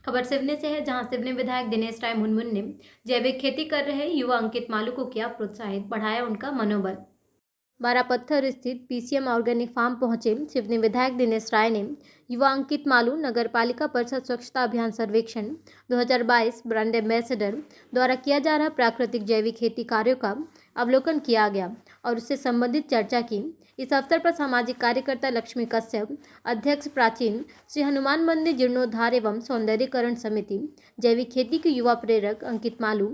खबर सिवनी से है, जहां सिवनी विधायक दिनेश राय मुनमुन ने जैविक खेती कर रहे युवा अंकित मालू को किया प्रोत्साहित, बढ़ाया उनका मनोबल। बारापत्थर स्थित पीसीएम ऑर्गेनिक फार्म पहुंचे सिवनी विधायक दिनेश राय ने युवा अंकित मालू नगर पालिका परिषद स्वच्छता अभियान सर्वेक्षण 2022 ब्रांड एम्बेसडर द्वारा किया जा रहा प्राकृतिक जैविक खेती कार्यों का अवलोकन किया गया और उससे संबंधित चर्चा की। इस अवसर पर सामाजिक कार्यकर्ता लक्ष्मी कश्यप, अध्यक्ष प्राचीन, श्री हनुमान मंदिर जीर्णोद्धार एवं सौंदर्यीकरण समिति, जैविक खेती के युवा प्रेरक Ankit Malu,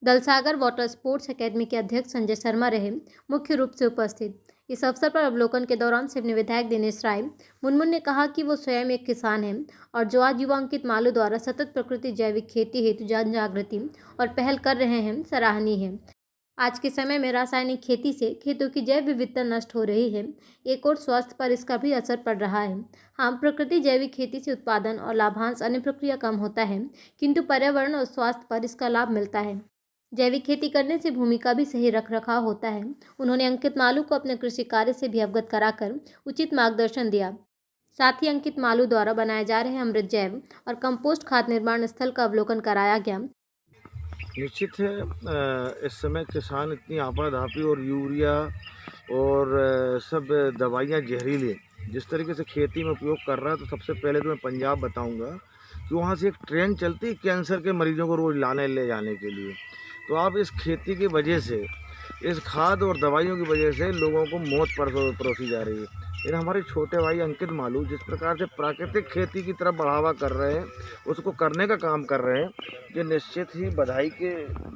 Dalsagar water sports academy के अध्यक्ष संजय शर्मा रहे मुख्य रूप से उपस्थित। इस अवसर पर अवलोकन के दौरान सिवनी विधायक दिनेश राय मुनमुन ने कहा कि वो स्वयं एक किसान हैं और जो आज युवा अंकित मालू द्वारा सतत प्रकृति जैविक खेती हेतु जन जागृति और पहल कर रहे हैं, सराहनीय है। आज के समय में रासायनिक खेती से खेतों की जैव विविधता नष्ट हो रही है, एक और स्वास्थ्य पर इसका भी असर पड़ रहा है। हाँ, प्रकृति जैविक खेती से उत्पादन और लाभांश अन्य प्रक्रिया कम होता है, किंतु पर्यावरण और स्वास्थ्य पर इसका लाभ मिलता है। जैविक खेती करने से भूमि का भी सही रखरखाव होता है। उन्होंने अंकित मालू को अपने कृषि कार्य से भी अवगत कराकर उचित मार्गदर्शन दिया। साथ ही अंकित मालू द्वारा बनाए जा रहे अमृत जैव और कंपोस्ट खाद निर्माण स्थल का अवलोकन कराया गया। निश्चित है, इस समय किसान इतनी आपाधापी और यूरिया और सब दवाइयाँ जहरीली जिस तरीके से खेती में उपयोग कर रहा है, तो सबसे पहले तो मैं पंजाब बताऊंगा कि वहाँ से एक ट्रेन चलती है कैंसर के मरीजों को रोज़ लाने ले जाने के लिए। तो आप इस खेती की वजह से, इस खाद और दवाइयों की वजह से लोगों को मौत परोसी जा रही है। लेकिन हमारे छोटे भाई अंकित मालू जिस प्रकार से प्राकृतिक खेती की तरफ बढ़ावा कर रहे हैं, उसको करने का काम कर रहे हैं, ये निश्चित ही बधाई के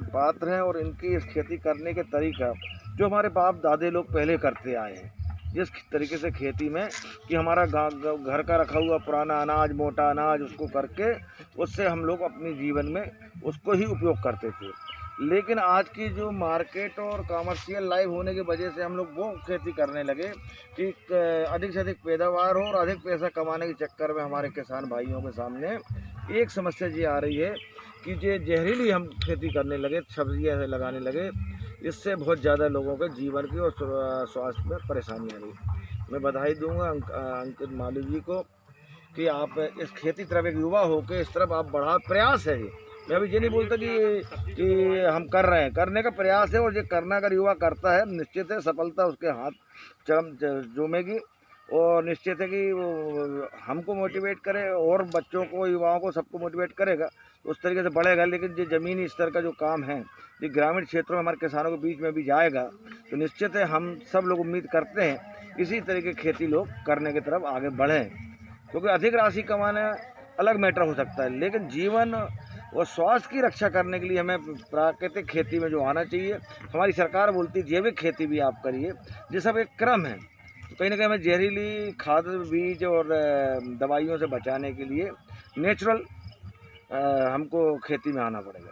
पात्र हैं। और इनकी इस खेती करने के तरीका जो हमारे बाप दादे लोग पहले करते आए हैं, जिस तरीके से खेती में कि हमारा घर का रखा हुआ पुराना अनाज, मोटा अनाज, उसको करके उससे हम लोग अपने जीवन में उसको ही उपयोग करते थे। लेकिन आज की जो मार्केट और कॉमर्शियल लाइफ होने की वजह से हम लोग वो खेती करने लगे कि अधिक से अधिक पैदावार हो और अधिक पैसा कमाने के चक्कर में हमारे किसान भाइयों के सामने एक समस्या ये आ रही है कि ये जहरीली हम खेती करने लगे, सब्जियाँ लगाने लगे, इससे बहुत ज़्यादा लोगों के जीवन की और स्वास्थ्य में परेशानी आ रही है। मैं बधाई दूंगा अंकित मालू जी को कि आप इस खेती तरफ एक युवा होकर इस तरफ आप बढ़ा प्रयास है। मैं अभी ये नहीं बोलता कि हम कर रहे हैं, करने का प्रयास है। और ये करना अगर युवा करता है, निश्चित है सफलता उसके हाथ चरम जूमेगी। और निश्चित है कि वो हमको मोटिवेट करे और बच्चों को, युवाओं को, सबको मोटिवेट करेगा, तो उस तरीके से बढ़ेगा। लेकिन जो ज़मीनी स्तर का जो काम है, ये ग्रामीण क्षेत्रों में हमारे किसानों के बीच में भी जाएगा, तो निश्चित है हम सब लोग उम्मीद करते हैं इसी तरीके की खेती लोग करने की तरफ आगे बढ़ें। क्योंकि अधिक राशि कमाना अलग मैटर हो सकता है, लेकिन जीवन और स्वास्थ्य की रक्षा करने के लिए हमें प्राकृतिक खेती में जो आना चाहिए। हमारी सरकार बोलती है जैविक खेती भी आप करिए, ये सब एक क्रम है। तो कहीं ना कहीं हमें जहरीली खाद, बीज और दवाइयों से बचाने के लिए नेचुरल हमको खेती में आना पड़ेगा।